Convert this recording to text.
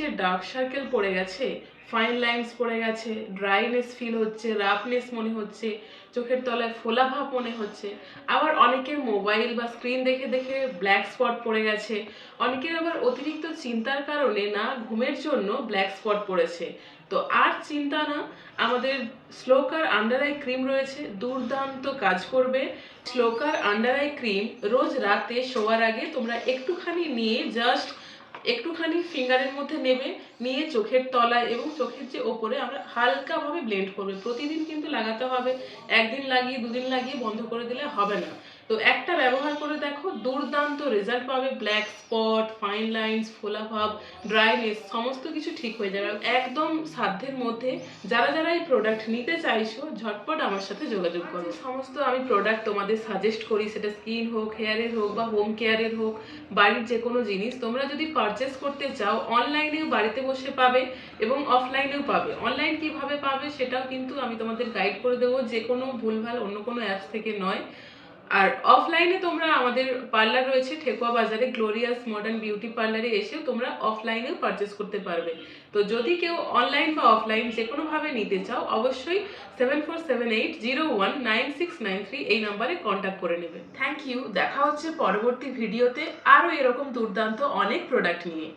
যে dark circle পড়ে গেছে, ফাইন লাইন্স পড়ে গেছে, ড্রাইনেস ফিল হচ্ছে, রাফনেস মনে হচ্ছে, চোখের তলায় ফোলা ভাব মনে হচ্ছে, আবার অনেকের মোবাইল বা স্ক্রিন দেখে দেখে ব্ল্যাক স্পট পড়ে গেছে, অনেকের আবার অতিরিক্ত চিন্তার কারণে না ঘুমের জন্য ব্ল্যাক স্পট পড়েছে। তো আর চিন্তা না, আমাদের স্লোকার আন্ডার আই ক্রিম রয়েছে, দুর্দান্ত কাজ করবে। স্লোকার আন্ডার আই ক্রিম রোজ রাতে শোয়ার আগে তোমরা একটুখানি নিয়ে জাস্ট একটুখানি ফিঙ্গারের মধ্যে নেবে, নিয়ে চোখের তলায় এবং চোখের যে ওপরে আমরা হালকাভাবে ব্লেন্ড করবে। প্রতিদিন কিন্তু লাগাতে হবে, একদিন লাগিয়ে দুদিন লাগিয়ে বন্ধ করে দিলে হবে না। তো একটা ব্যবহার করে দেখো, দুর্দান্ত রেজাল্ট পাবে। ব্ল্যাক স্পট, ফাইন লাইন্স, ফোলাভাব, ড্রাইনেস সমস্ত কিছু ঠিক হয়ে যাবে একদম সাধ্যের মধ্যে। যারা যারা এই প্রোডাক্ট নিতে চাইছো ঝটপট আমার সাথে যোগাযোগ করো। সমস্ত আমি প্রোডাক্ট তোমাদের সাজেস্ট করি, সেটা স্কিন হোক, হেয়ারের হোক বা হোম কেয়ারের হোক, বাড়ির যে কোনো জিনিস তোমরা যদি পারচেস করতে চাও অনলাইনেও বাড়িতে বসে পাবে এবং অফলাইনেও পাবে। অনলাইন কিভাবে পাবে সেটাও কিন্তু আমি তোমাদের গাইড করে দেবো, যে কোনো ভুলভাল অন্য কোনো অ্যাপস থেকে নয়। আর অফলাইনে তোমরা আমাদের পার্লার রয়েছে ঠেকুয়া বাজারে, গ্লোরিয়াস মডার্ন বিউটি পার্লারে এসেও তোমরা অফলাইনেও পারচেস করতে পারবে। তো যদি কেউ অনলাইন বা অফলাইন যে কোনোভাবে নিতে চাও অবশ্যই 7478019693 এই নাম্বারে কন্ট্যাক্ট করে নেবে। Thank you. দেখা হচ্ছে পরবর্তী ভিডিওতে আরও এরকম দুর্দান্ত অনেক প্রোডাক্ট নিয়ে।